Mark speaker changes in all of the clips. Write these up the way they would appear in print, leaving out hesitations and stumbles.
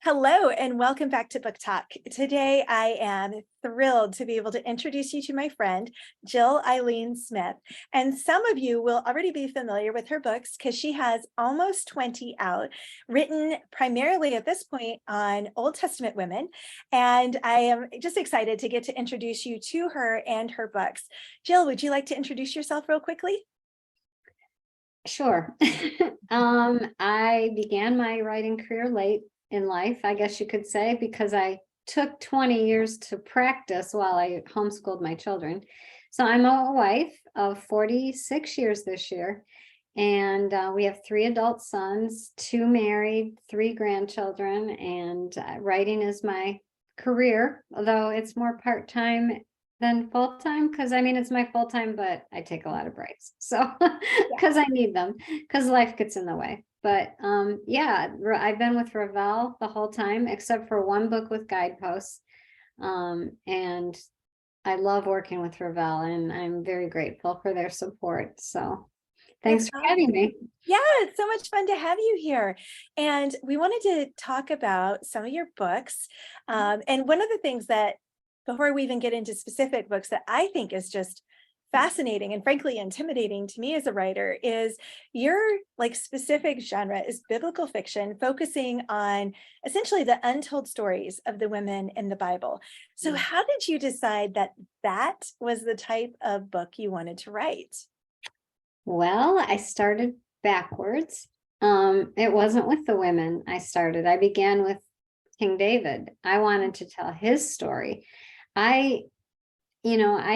Speaker 1: Hello and welcome back to Book Talk. Today I am thrilled to be able to introduce you to my friend, Jill Eileen Smith. And some of you will already be familiar with her books because she has almost 20 out, written primarily at this point on Old Testament women. And I am just excited to get to introduce you to her and her books. Jill, would you like to introduce yourself real quickly?
Speaker 2: Sure. I began my writing career late in life, I guess you could say, because I took 20 years to practice while I homeschooled my children. So I'm a wife of 46 years this year, and we have 3 adult sons, 2 married, 3 grandchildren, and writing is my career, although it's more part-time than full-time, because I mean, it's my full-time, but I take a lot of breaks. So, because I need them, because life gets in the way. But yeah, I've been with Ravel the whole time, except for one book with Guideposts. And I love working with Ravel, and I'm very grateful for their support. So thanks for having me.
Speaker 1: Yeah, it's so much fun to have you here. And we wanted to talk about some of your books. And one of the things that, before we even get into specific books, that I think is just fascinating and frankly intimidating to me as a writer is your specific genre is biblical fiction, focusing on essentially the untold stories of the women in the Bible. So how did you decide that that was the type of book you wanted to write?
Speaker 2: Well, I started backwards. It wasn't with the women I began with King David. I wanted to tell his story. I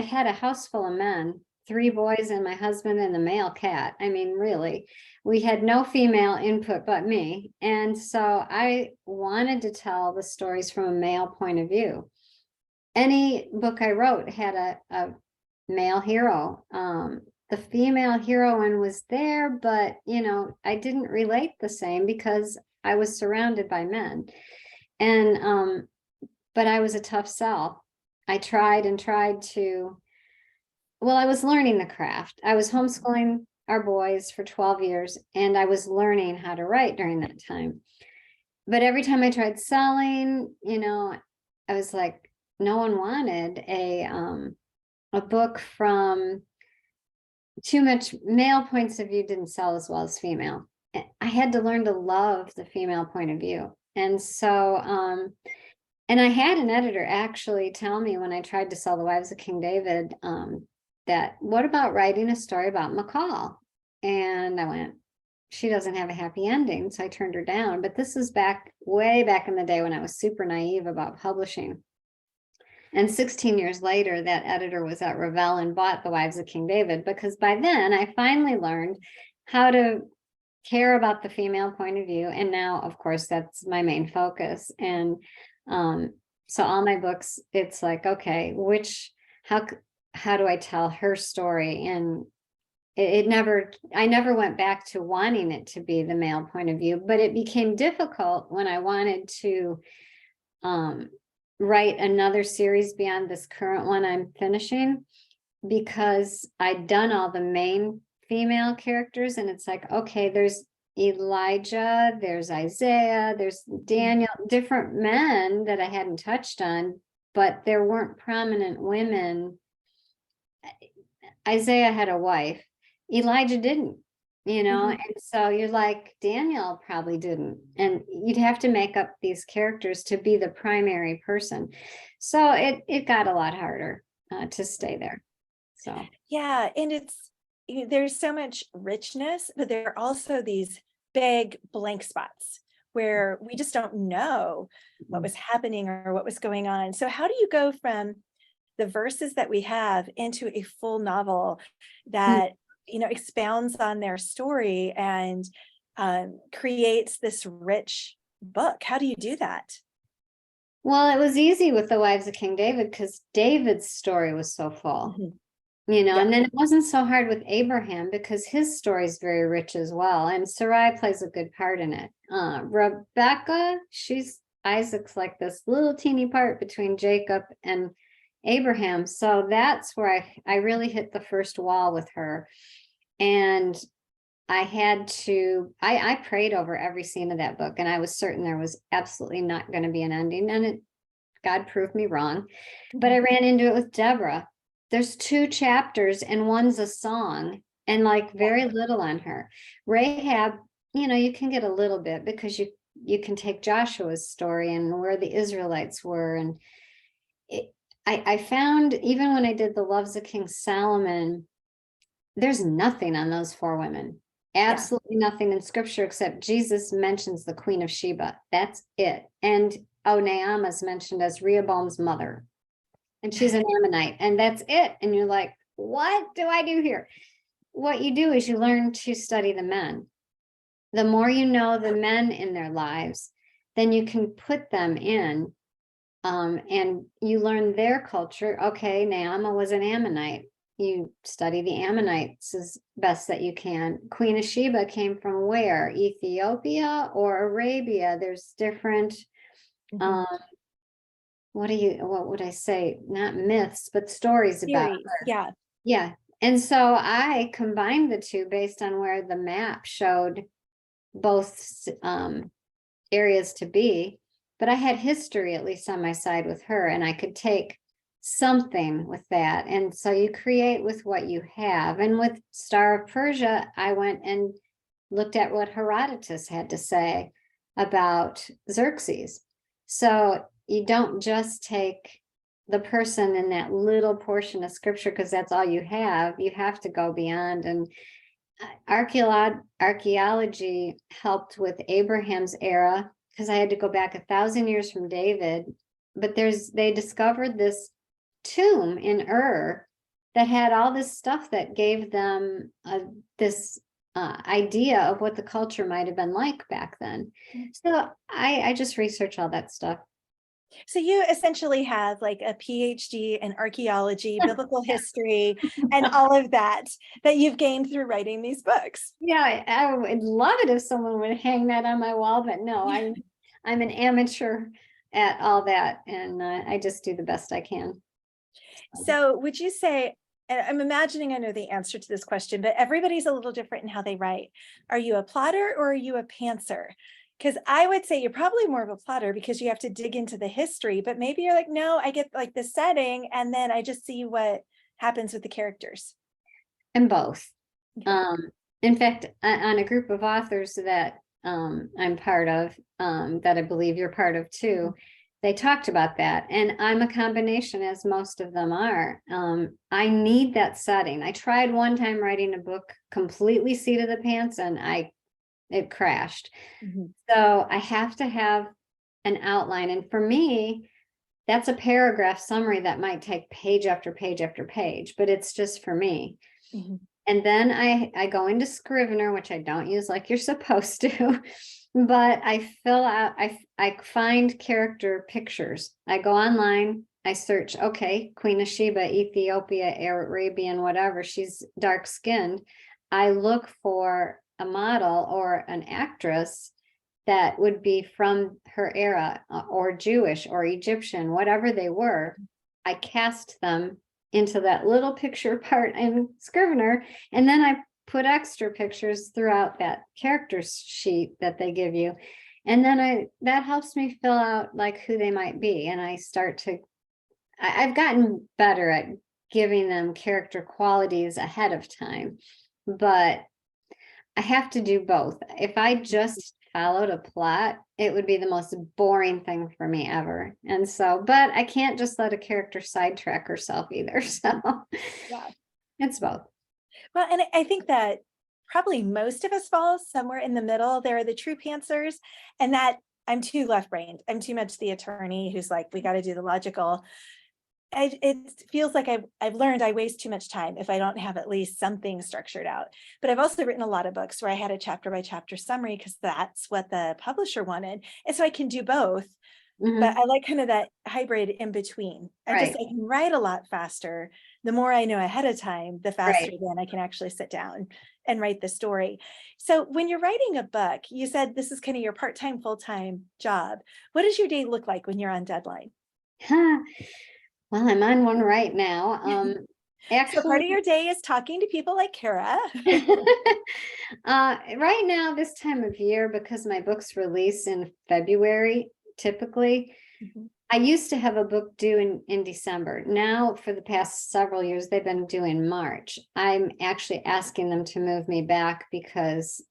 Speaker 2: had a house full of men, 3 boys and my husband and the male cat. I mean, really, we had no female input but me. And so I wanted to tell the stories from a male point of view. Any book I wrote had a male hero. The female heroine was there, but, I didn't relate the same because I was surrounded by men. And, but I was a tough sell. I tried to, well, I was learning the craft. I was homeschooling our boys for 12 years, and I was learning how to write during that time. But every time I tried selling, I was like, no one wanted a book from too much male points of view didn't sell as well as female. I had to learn to love the female point of view. And so, and I had an editor actually tell me when I tried to sell The Wives of King David, that what about writing a story about McCall? And I went, she doesn't have a happy ending. So I turned her down. But this is way back in the day when I was super naive about publishing. And 16 years later, that editor was at Ravel and bought The Wives of King David, because by then I finally learned how to care about the female point of view. And now, of course, that's my main focus. And so all my books, it's like, okay, how do I tell her story? And I never went back to wanting it to be the male point of view, but it became difficult when I wanted to write another series beyond this current one I'm finishing, because I'd done all the main female characters, and it's like, okay, there's Elijah, there's Isaiah, there's Daniel, different men that I hadn't touched on, but there weren't prominent women. Isaiah had a wife, Elijah didn't, and so you're like, Daniel probably didn't, and you'd have to make up these characters to be the primary person. So it got a lot harder to stay there. So
Speaker 1: Yeah, and there's so much richness, but there are also these big blank spots where we just don't know what was happening or what was going on. So how do you go from the verses that we have into a full novel that expounds on their story and creates this rich book? How do you do that?
Speaker 2: Well, it was easy with The Wives of King David because David's story was so full. And then it wasn't so hard with Abraham because his story is very rich as well. And Sarai plays a good part in it. Rebecca, Isaac's like this little teeny part between Jacob and Abraham. So that's where I really hit the first wall with her. And I had to, I prayed over every scene of that book, and I was certain there was absolutely not going to be an ending, and God proved me wrong. But I ran into it with Deborah. There's 2 chapters and one's a song, and like very little on her. Rahab, you can get a little bit because you can take Joshua's story and where the Israelites were. And I found, even when I did the Loves of King Solomon, there's nothing on those 4 women. Absolutely nothing in scripture except Jesus mentions the Queen of Sheba. That's it. And Naamah's mentioned as Rehoboam's mother. And she's an Ammonite, and that's it. And you're like, what do I do here? What you do is you learn to study the men. The more you know the men in their lives, then you can put them in, and you learn their culture. Okay, Naamah was an Ammonite. You study the Ammonites as best that you can. Queen of Sheba came from where? Ethiopia or Arabia? There's different, what would I say? Not myths, but stories about
Speaker 1: Theories.
Speaker 2: her.
Speaker 1: Yeah.
Speaker 2: Yeah. And so I combined the 2 based on where the map showed both areas to be, but I had history at least on my side with her, and I could take something with that. And so you create with what you have. And with Star of Persia, I went and looked at what Herodotus had to say about Xerxes. So you don't just take the person in that little portion of scripture because that's all you have. You have to go beyond. And archaeology helped with Abraham's era because I had to go back 1,000 years from David. But they discovered this tomb in Ur that had all this stuff that gave them this idea of what the culture might have been like back then. So I just research all that stuff.
Speaker 1: So you essentially have like a PhD in archaeology, biblical history, and all of that you've gained through writing these books.
Speaker 2: Yeah, I would love it if someone would hang that on my wall, but no, I'm an amateur at all that, and I just do the best I can.
Speaker 1: So would you say, and I'm imagining I know the answer to this question, but everybody's a little different in how they write. Are you a plotter or are you a pantser? Because I would say you're probably more of a plotter because you have to dig into the history, but maybe you're like, no, I get like the setting and then I just see what happens with the characters.
Speaker 2: And both.
Speaker 1: Okay.
Speaker 2: In fact, on a group of authors that I'm part of, that I believe you're part of too, they talked about that. And I'm a combination, as most of them are. I need that setting. I tried one time writing a book completely seat of the pants, and it crashed. So I have to have an outline. And for me, that's a paragraph summary that might take page after page after page, but it's just for me. And then I go into Scrivener, which I don't use like you're supposed to, but I fill out, I find character pictures. I go online, I search, okay, Queen of Sheba, Ethiopia, Arabian, whatever, she's dark skinned. I look for a model or an actress that would be from her era, or Jewish or Egyptian, whatever they were. I cast them into that little picture part in Scrivener, and then I put extra pictures throughout that character sheet that they give you. And then that helps me fill out like who they might be. And I've gotten better at giving them character qualities ahead of time, but I have to do both. If I just followed a plot, it would be the most boring thing for me ever. And so, but I can't just let a character sidetrack herself either. So
Speaker 1: Yeah.
Speaker 2: It's both.
Speaker 1: Well, and I think that probably most of us fall somewhere in the middle. There are the true pantsers, and that I'm too left-brained. I'm too much the attorney who's like, we got to do the logical. It feels like I've learned I waste too much time if I don't have at least something structured out. But I've also written a lot of books where I had a chapter by chapter summary because that's what the publisher wanted. And so I can do both. But I like kind of that hybrid in between. I can write a lot faster. The more I know ahead of time, the faster then I can actually sit down and write the story. So when you're writing a book, you said this is kind of your part-time, full-time job. What does your day look like when you're on deadline?
Speaker 2: Well, I'm on one right now.
Speaker 1: So part
Speaker 2: Actually,
Speaker 1: of your day is talking to people like Kara.
Speaker 2: right now, this time of year, because my books release in February, typically,
Speaker 1: Mhm.
Speaker 2: I used to have a book due in December. Now, for the past several years, they've been due in March. I'm actually asking them to move me back because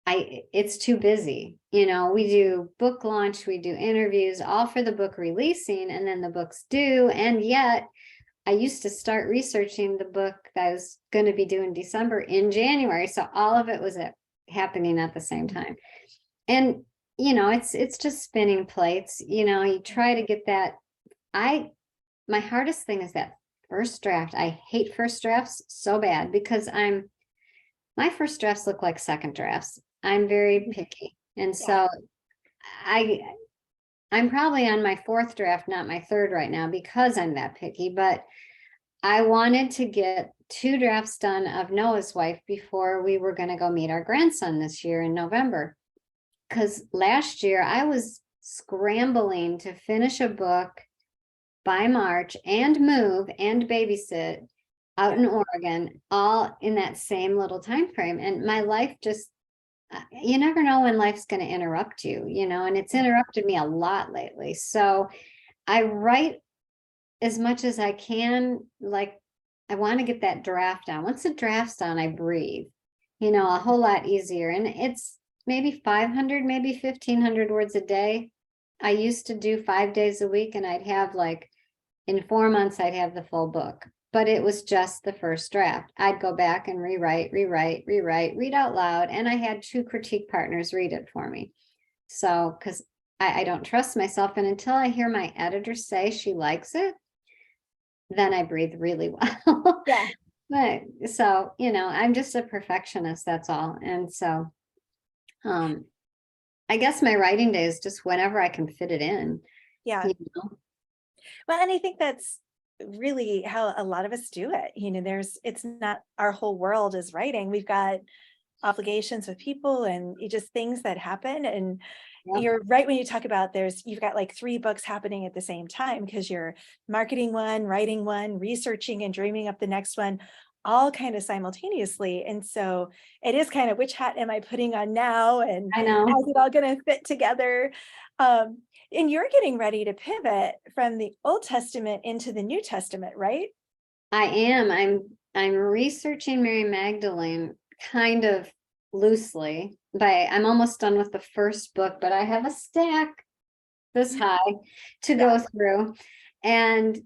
Speaker 2: it's too busy. We do book launch, we do interviews, all for the book releasing, and then the book's due. And yet I used to start researching the book that I was going to be due in December in January. So all of it was happening at the same time. And it's just spinning plates. You try to get that. My hardest thing is that first draft. I hate first drafts so bad because my first drafts look like second drafts. I'm very picky. And
Speaker 1: Yeah.
Speaker 2: so I I'm probably on my fourth draft, not my third right now because I'm that picky, but I wanted to get 2 drafts done of Noah's Wife before we were going to go meet our grandson this year in November. Because last year I was scrambling to finish a book by March and move and babysit out in Oregon, all in that same little time frame. And my life just, you never know when life's going to interrupt you, and it's interrupted me a lot lately. So I write as much as I can. Like, I want to get that draft down. Once the draft's done, I breathe, a whole lot easier. And it's maybe 500, maybe 1,500 words a day. I used to do 5 days a week, and I'd have in 4 months, I'd have the full book. But it was just the first draft. I'd go back and rewrite, read out loud. And I had 2 critique partners read it for me. So, because I don't trust myself. And until I hear my editor say she likes it, then I breathe really well.
Speaker 1: Yeah.
Speaker 2: But so, I'm just a perfectionist, that's all. And so, I guess my writing day is just whenever I can fit it in.
Speaker 1: Yeah. Well, and I think that's really how a lot of us do it. It's not our whole world is writing. We've got obligations with people and just things that happen. And
Speaker 2: Yep.
Speaker 1: you're right when you talk about you've got like 3 books happening at the same time because you're marketing one, writing one, researching and dreaming up the next one, all kind of simultaneously. And so it is kind of, which hat am I putting on now? And
Speaker 2: I know.
Speaker 1: how's it all going to fit together? Um, and you're getting ready to pivot from the Old Testament into the New Testament, right?
Speaker 2: I am. I'm researching Mary Magdalene kind of loosely. I'm almost done with the first book, but I have a stack this high to
Speaker 1: Yeah.
Speaker 2: go through. And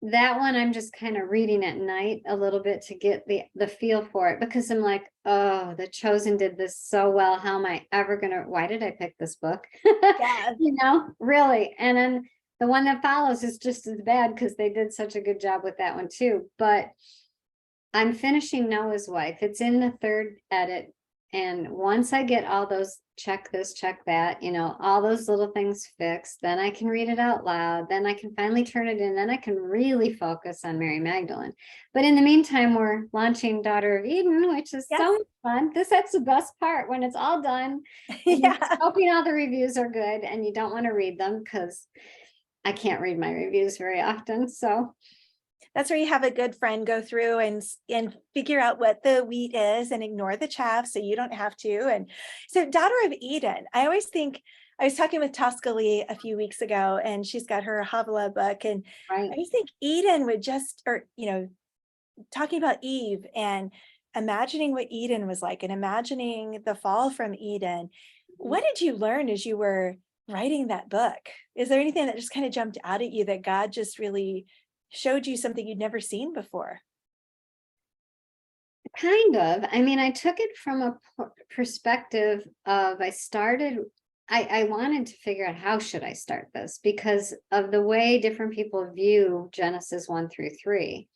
Speaker 2: that one I'm just kind of reading at night a little bit to get the feel for it, because I'm like, oh, The Chosen did this so well. How am I ever why did I pick this book?
Speaker 1: Yeah.
Speaker 2: Really. And then the one that follows is just as bad because they did such a good job with that one too. But I'm finishing Noah's Wife. It's in the 3rd edit. And once I get all those, check this, check that, all those little things fixed, then I can read it out loud. Then I can finally turn it in. Then I can really focus on Mary Magdalene. But in the meantime, we're launching Daughter of Eden, which is so much fun. That's the best part when it's all done.
Speaker 1: Yeah.
Speaker 2: Hoping all the reviews are good, and you don't want to read them because I can't read my reviews very often. So
Speaker 1: That's where you have a good friend go through and figure out what the wheat is and ignore the chaff so you don't have to. And so Daughter of Eden, I always think, I was talking with Tosca Lee a few weeks ago, and she's got her Havilah book. And
Speaker 2: right.
Speaker 1: I just think Eden would talking about Eve and imagining what Eden was like and imagining the fall from Eden. What did you learn as you were writing that book? Is there anything that just kind of jumped out at you that God just really showed you something you'd never seen before?
Speaker 2: Kind of. I mean, I took it from a perspective of I wanted to figure out how should I start this because of the way different people view Genesis 1-3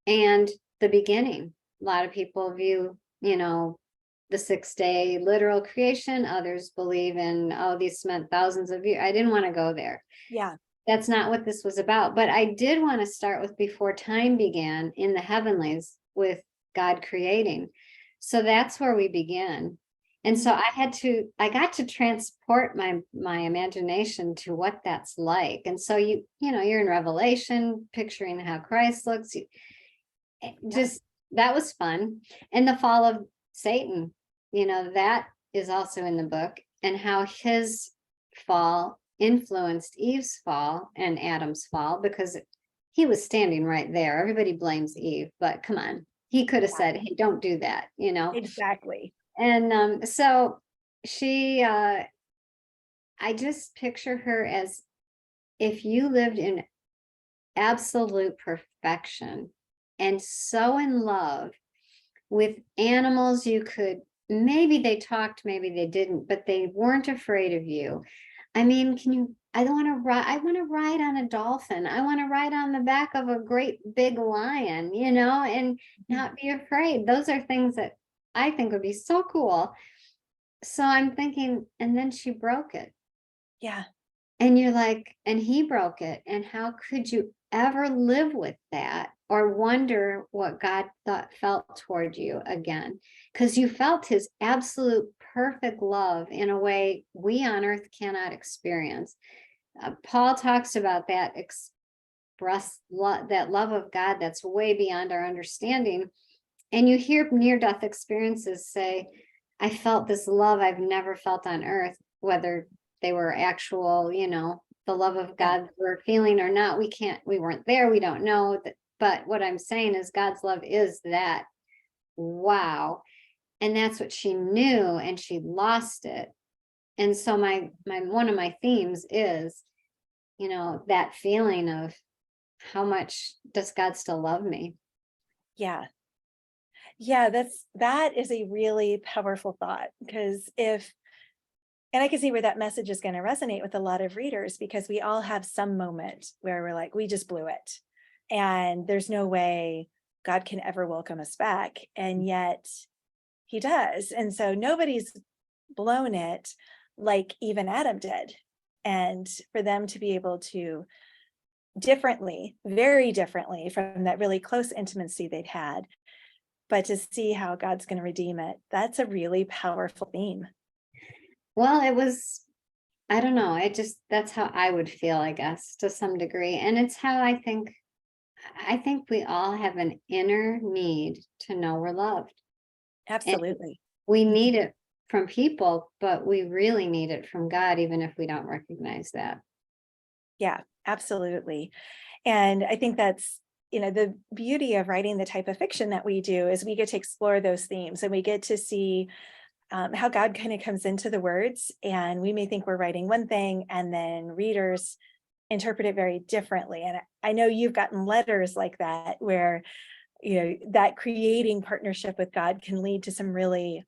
Speaker 2: and the beginning. A lot of people view, the 6-day literal creation. Others believe in, these meant thousands of years. I didn't want to go there.
Speaker 1: Yeah.
Speaker 2: That's not what this was about. But I did want to start with before time began in the heavenlies with God creating. So that's where we begin. And so I got to transport my imagination to what that's like. And so you're in Revelation, picturing how Christ looks. just, that was fun. And the fall of Satan, that is also in the book, and how his fall influenced Eve's fall and Adam's fall, because he was standing right there. Everybody blames Eve, but come on, he could have said, hey, don't do that,
Speaker 1: Exactly.
Speaker 2: And so she, I just picture her as, if you lived in absolute perfection and so in love with animals, you could, maybe they talked, maybe they didn't, but they weren't afraid of you. I mean, I want to ride on a dolphin. I want to ride on the back of a great big lion, and not be afraid. Those are things that I think would be so cool. So I'm thinking, and then she broke it.
Speaker 1: Yeah.
Speaker 2: And you're like, and he broke it. And how could you ever live with that or wonder what God felt toward you again? Because you felt his absolute perfect love in a way we on earth cannot experience. Paul talks about that that love of God that's way beyond our understanding. And you hear near-death experiences say, I felt this love I've never felt on earth, whether they were actual, the love of God we're feeling or not. We weren't there. We don't know that. But what I'm saying is God's love is that. Wow. And that's what she knew, and she lost it. And so my one of my themes is, that feeling of how much does God still love me?
Speaker 1: Yeah. Yeah, that is a really powerful thought, because and I can see where that message is going to resonate with a lot of readers, because we all have some moment where we're like, we just blew it. And there's no way God can ever welcome us back. And yet he does. And so nobody's blown it like even Adam did. And for them to be able to differently, very differently from that really close intimacy they'd had, but to see how God's going to redeem it, that's a really powerful theme.
Speaker 2: Well, I don't know. That's how I would feel, I guess, to some degree. And it's how I think we all have an inner need to know we're loved.
Speaker 1: Absolutely.
Speaker 2: And we need it from people, but we really need it from God, even if we don't recognize that.
Speaker 1: Yeah, absolutely. And I think that's, the beauty of writing the type of fiction that we do is we get to explore those themes, and we get to see how God kind of comes into the words. And we may think we're writing one thing, and then readers interpret it very differently. And I know you've gotten letters like that, where, that creating partnership with God can lead to some really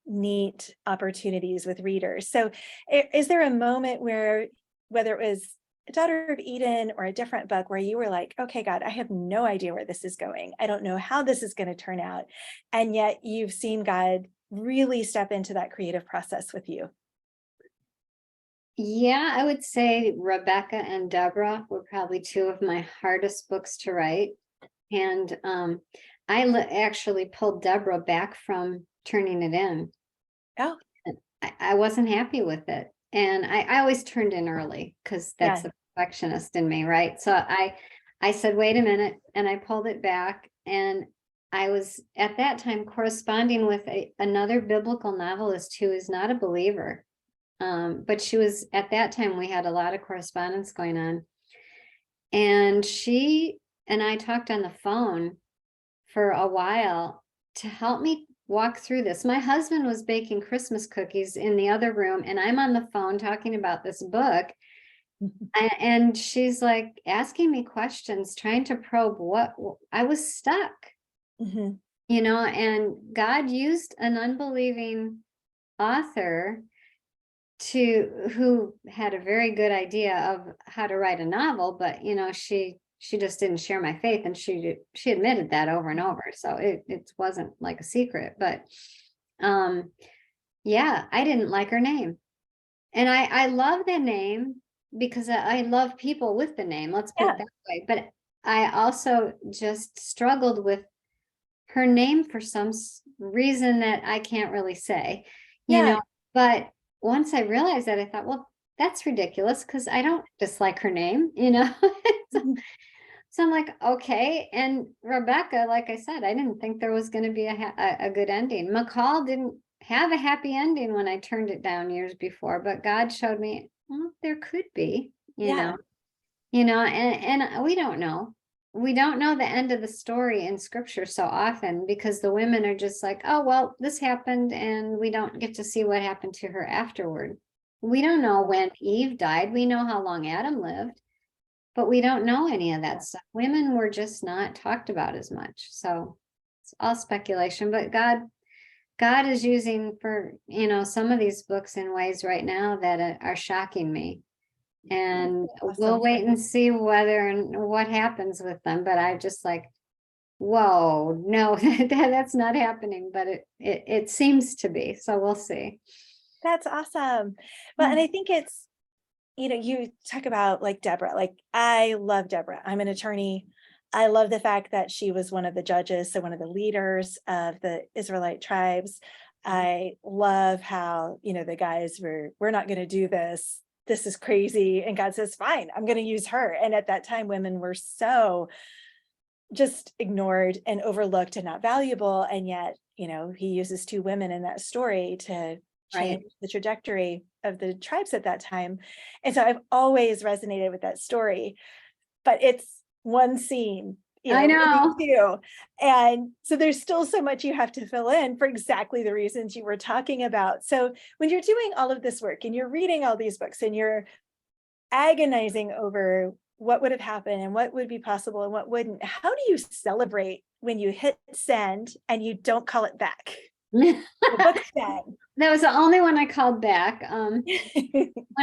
Speaker 1: neat opportunities with readers. So is there a moment where, whether it was Daughter of Eden or a different book, where you were like, okay, God, I have no idea where this is going. I don't know how this is going to turn out. And yet you've seen God really step into that creative process with you?
Speaker 2: Yeah, I would say Rebecca and Deborah were probably two of my hardest books to write. And I actually pulled Deborah back from turning it in.
Speaker 1: Oh,
Speaker 2: I wasn't happy with it. And I always turned in early, because that's
Speaker 1: yeah.
Speaker 2: the perfectionist in me, right? So I said, wait a minute, and I pulled it back. And I was at that time corresponding with another biblical novelist who is not a believer. But she was, at that time, we had a lot of correspondence going on. And she and I talked on the phone for a while to help me walk through this. My husband was baking Christmas cookies in the other room, and I'm on the phone talking about this book. And she's like asking me questions, trying to probe what I was stuck,
Speaker 1: Mhm.
Speaker 2: And God used an unbelieving author who had a very good idea of how to write a novel, but she just didn't share my faith, and she admitted that over and over. So it wasn't like a secret, but yeah, I didn't like her name. And I love the name because I love people with the name, let's put it that way. But I also just struggled with her name for some reason that I can't really say,
Speaker 1: Yeah.
Speaker 2: but once I realized that, I thought, well, that's ridiculous, because I don't dislike her name,
Speaker 1: Mhm.
Speaker 2: So I'm like, okay. And Rebecca, like I said, I didn't think there was going to be a good ending. McCall didn't have a happy ending when I turned it down years before, but God showed me, well, there could be,
Speaker 1: Yeah.
Speaker 2: and we don't know. We don't know the end of the story in scripture so often because the women are just like, oh, well, this happened and we don't get to see what happened to her afterward. We don't know when Eve died. We know how long Adam lived, but we don't know any of that stuff. Women were just not talked about as much. So it's all speculation, but God is using for, some of these books in ways right now that are shocking me. And we'll
Speaker 1: Awesome.
Speaker 2: wait and see whether and what happens with them. But I just like, whoa, no, that's not happening, but it seems to be. So we'll see.
Speaker 1: That's awesome. Well, and I think it's, you talk about like Deborah, like I love Deborah. I'm an attorney. I love the fact that she was one of the judges, so one of the leaders of the Israelite tribes. I love how, the guys we're not going to do this. This is crazy. And God says, fine, I'm going to use her. And at that time, women were so just ignored and overlooked and not valuable. And yet, he uses two women in that story to change the trajectory of the tribes at that time. And so I've always resonated with that story, but it's one scene,
Speaker 2: I know.
Speaker 1: maybe two. And so there's still so much you have to fill in for exactly the reasons you were talking about. So when you're doing all of this work and you're reading all these books and you're agonizing over what would have happened and what would be possible and what wouldn't, how do you celebrate when you hit send and you don't call it back? The book's dead.
Speaker 2: That was the only one I called back. When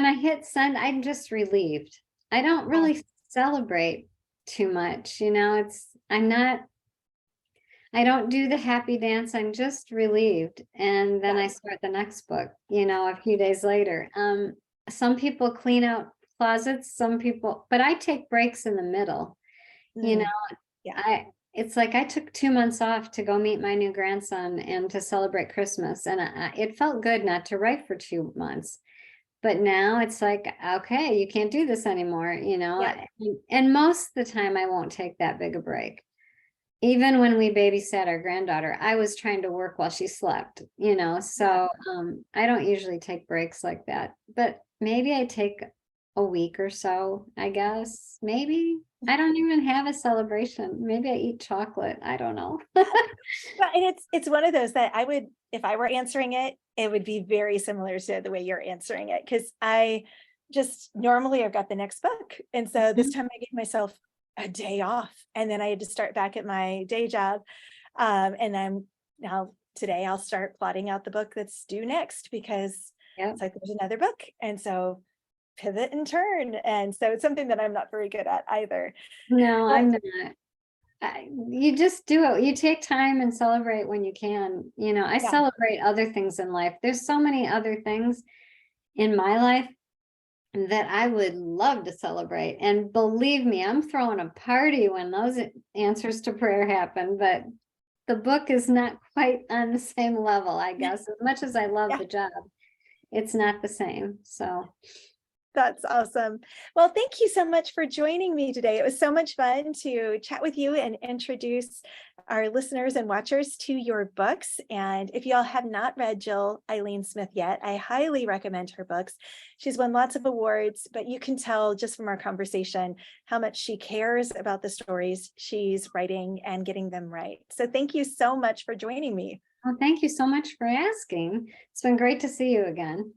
Speaker 2: I hit send, I'm just relieved. I don't really celebrate too much. I don't do the happy dance. I'm just relieved. And then I start the next book, a few days later. Some people clean out closets, but I take breaks in the middle. It's like I took 2 months off to go meet my new grandson and to celebrate Christmas. And it felt good not to write for 2 months. But now it's like, okay, you can't do this anymore, And most of the time I won't take that big a break. Even when we babysat our granddaughter, I was trying to work while she slept, so I don't usually take breaks like that. But maybe I take a week or so, I guess. Maybe I don't even have a celebration. Maybe I eat chocolate. I don't know.
Speaker 1: And it's one of those that I would, if I were answering it, it would be very similar to the way you're answering it. Because I just normally I've got the next book. And so this time I gave myself a day off and then I had to start back at my day job. And today I'll start plotting out the book that's due next because it's like there's another book. And so pivot and turn. And so it's something that I'm not very good at either.
Speaker 2: No, I'm not. You just do it. You take time and celebrate when you can. I celebrate other things in life. There's so many other things in my life that I would love to celebrate. And believe me, I'm throwing a party when those answers to prayer happen, but the book is not quite on the same level, I guess. As much as I love the job, it's not the same. So
Speaker 1: that's awesome. Well, thank you so much for joining me today. It was so much fun to chat with you and introduce our listeners and watchers to your books. And if y'all have not read Jill Eileen Smith yet, I highly recommend her books. She's won lots of awards, but you can tell just from our conversation how much she cares about the stories she's writing and getting them right. So thank you so much for joining me.
Speaker 2: Well, thank you so much for asking. It's been great to see you again.